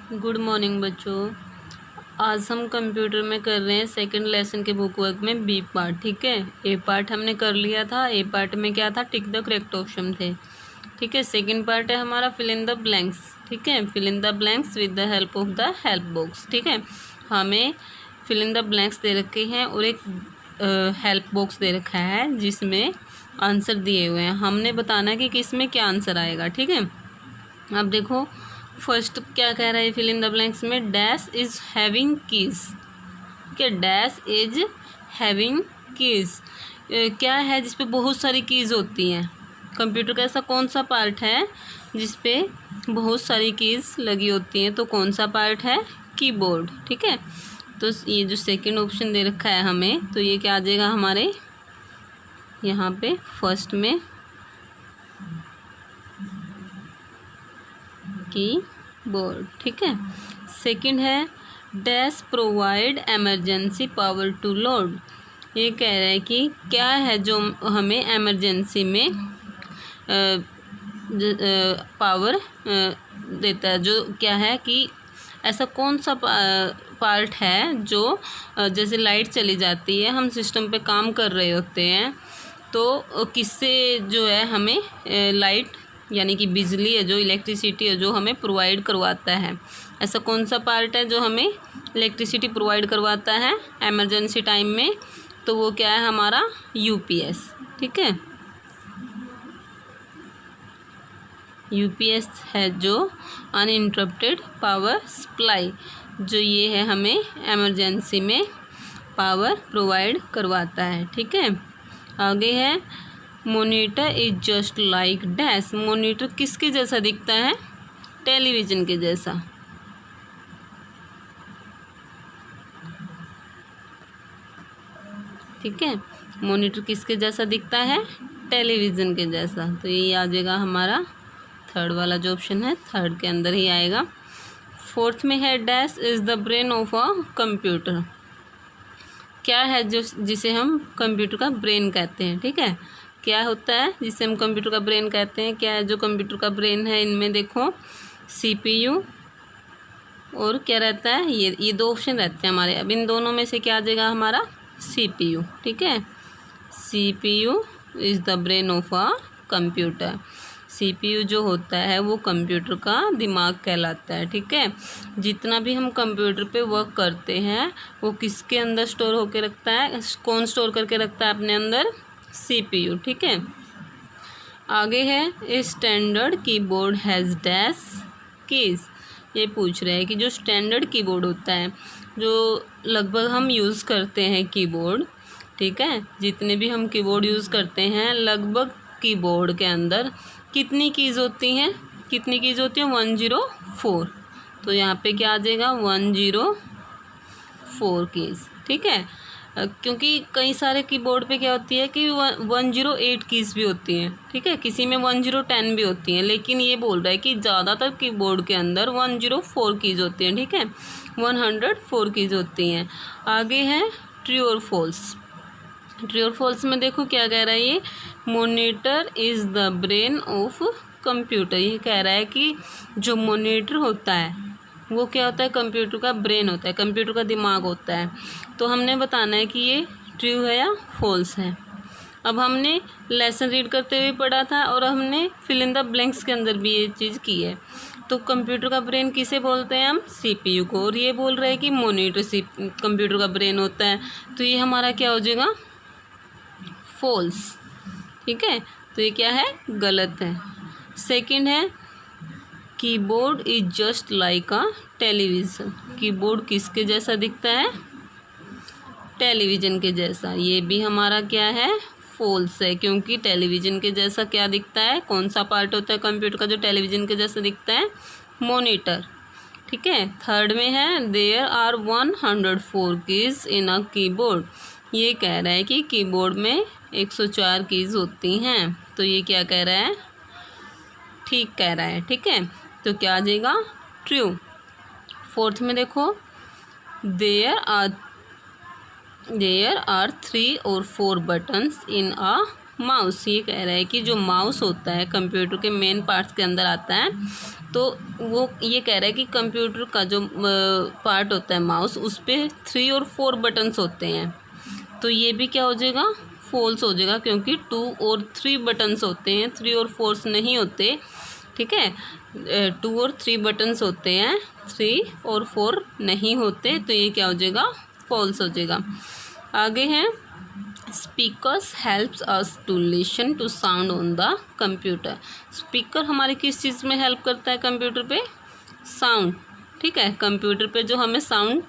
Good morning बच्चों। आज हम कंप्यूटर में कर रहे हैं सेकंड लेसन के बुक वर्क में बी पार्ट। ठीक है, ए पार्ट हमने कर लिया था। ए पार्ट में क्या था, टिक द करेक्ट ऑप्शन थे। ठीक है, सेकंड पार्ट है हमारा फिल इन द ब्लैंक्स। ठीक है, fill in the blanks with the help of the help box. ठीक है, हमें फिल इन द ब्लैंक्स दे रखे हैं और एक हेल्प बॉक्स दे रखा है जिसमें आंसर दिए हुए हैं। हमने बताना है कि किस में क्या आंसर आएगा। ठीक है, अब देखो फर्स्ट क्या कह रहा है फिल इन द ब्लैंक्स में, डैश इज हैविंग कीज। ठीक है, डैश इज हैविंग कीज क्या है जिसपे बहुत सारी कीज होती हैं। कंप्यूटर का ऐसा कौन सा पार्ट है जिसपे बहुत सारी कीज लगी होती हैं, तो कौन सा पार्ट है, कीबोर्ड। ठीक है, तो ये जो सेकंड ऑप्शन दे रखा है हमें, तो ये क्या आ जाएगा हमारे यहाँ पे फर्स्ट में कीबोर्ड। ठीक है, सेकंड है dash provide emergency power to load. ये कह रहा है कि क्या है जो हमें इमरजेंसी में पावर देता है, जो क्या है कि ऐसा कौन सा पार्ट है जो जैसे लाइट चली जाती है, हम सिस्टम पे काम कर रहे होते हैं, तो किससे जो है हमें लाइट यानी कि बिजली है, जो इलेक्ट्रिसिटी है, जो हमें प्रोवाइड करवाता है। ऐसा कौन सा पार्ट है जो हमें इलेक्ट्रिसिटी प्रोवाइड करवाता है इमरजेंसी टाइम में, तो वो क्या है हमारा यूपीएस। ठीक है, यूपीएस है जो अनइंटरप्टेड पावर सप्लाई, जो ये है हमें इमरजेंसी में पावर प्रोवाइड करवाता है। ठीक है, आगे है monitor is just like dash. Monitor किसके जैसा दिखता है, टेलीविज़न के जैसा। ठीक है, मॉनिटर किसके जैसा दिखता है, टेलीविज़न के जैसा। तो ये आ जाएगा हमारा थर्ड वाला जो ऑप्शन है, थर्ड के अंदर ही आएगा। फोर्थ में है dash is the brain of a computer. क्या है जो जिसे हम कंप्यूटर का ब्रेन कहते हैं। ठीक है, क्या होता है जिसे हम कंप्यूटर का ब्रेन कहते हैं, क्या है जो कंप्यूटर का ब्रेन है, इनमें देखो सीपीयू और क्या रहता है, ये दो ऑप्शन रहते हैं हमारे। अब इन दोनों में से क्या आ जाएगा हमारा, सीपीयू। ठीक है, CPU is the brain of a computer. CPU जो होता है वो कंप्यूटर का दिमाग कहलाता है। ठीक है, जितना भी हम कंप्यूटर पे वर्क करते हैं वो किसके अंदर स्टोर होकर रखता है, कौन स्टोर करके रखता है अपने अंदर, सीपीयू। ठीक है, आगे है a standard keyboard has dash keys. ये पूछ रहे हैं कि जो स्टैंडर्ड कीबोर्ड होता है, जो लगभग हम यूज़ करते हैं कीबोर्ड, ठीक है, जितने भी हम कीबोर्ड यूज़ करते हैं लगभग कीबोर्ड के अंदर कितनी कीज़ होती हैं, कितनी कीज़ होती हैं, 104। तो यहाँ पे क्या आ जाएगा, 104 कीज़। ठीक है, क्योंकि कई सारे कीबोर्ड पे क्या होती है कि 108 कीज़ भी होती हैं। ठीक है, किसी में 1010 भी होती हैं, लेकिन ये बोल रहा है कि ज़्यादातर कीबोर्ड के अंदर 104 कीज़ होती हैं। ठीक है, 104 कीज़ होती हैं। आगे है ट्रू और फॉल्स। ट्रू और फॉल्स में देखो क्या कह रहा है, ये monitor is the brain of computer. ये कह रहा है कि जो मॉनिटर होता है वो क्या होता है, कंप्यूटर का ब्रेन होता है, कंप्यूटर का दिमाग होता है। तो हमने बताना है कि ये ट्रू है या फॉल्स है। अब हमने लेसन रीड करते हुए पढ़ा था और हमने फिल इन द ब्लैंक्स के अंदर भी ये चीज़ की है। तो कंप्यूटर का ब्रेन किसे बोलते हैं हम, सीपीयू को, और ये बोल रहे हैं कि मॉनिटर कंप्यूटर का ब्रेन होता है, तो ये हमारा क्या हो जाएगा, फॉल्स। ठीक है, तो ये क्या है, गलत है। सेकंड है keyboard is just like a television. Keyboard किसके जैसा दिखता है, टेलीविज़न के जैसा। ये भी हमारा क्या है, फॉल्स है, क्योंकि टेलीविज़न के जैसा क्या दिखता है, कौन सा पार्ट होता है कंप्यूटर का जो टेलीविज़न के जैसा दिखता है, मॉनिटर। ठीक है, थर्ड में है there are 104 keys in a keyboard. ये कह रहा है कि कीबोर्ड में 104 कीज़ होती हैं, तो ये क्या कह रहा है, ठीक कह रहा है। ठीक है, तो क्या आ जाएगा, ट्रू। फोर्थ में देखो देयर आर 3 और 4 बटन्स इन अ माउस। ये कह रहा है कि जो माउस होता है कंप्यूटर के मेन पार्ट्स के अंदर आता है, तो वो ये कह रहा है कि कंप्यूटर का जो पार्ट होता है माउस, उस पर 3 और 4 बटन्स होते हैं। तो ये भी क्या हो जाएगा, फॉल्स हो जाएगा, क्योंकि 2 और 3 बटन्स होते हैं, 3 और 4 नहीं होते। ठीक है, 2 और 3 बटन्स होते हैं, 3 और 4 नहीं होते। तो ये क्या हो जाएगा, फॉल्स हो जाएगा। आगे है speakers helps us to listen to sound on the computer. Speaker हमारी किस चीज़ में हेल्प करता है कंप्यूटर पे, साउंड। ठीक है, कंप्यूटर पे जो हमें साउंड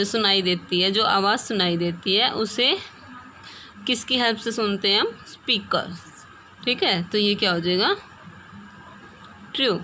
सुनाई देती है, जो आवाज़ सुनाई देती है, उसे किसकी हेल्प से सुनते हैं हम, स्पीकर्स। ठीक है, तो ये क्या हो जाएगा, ट्रू।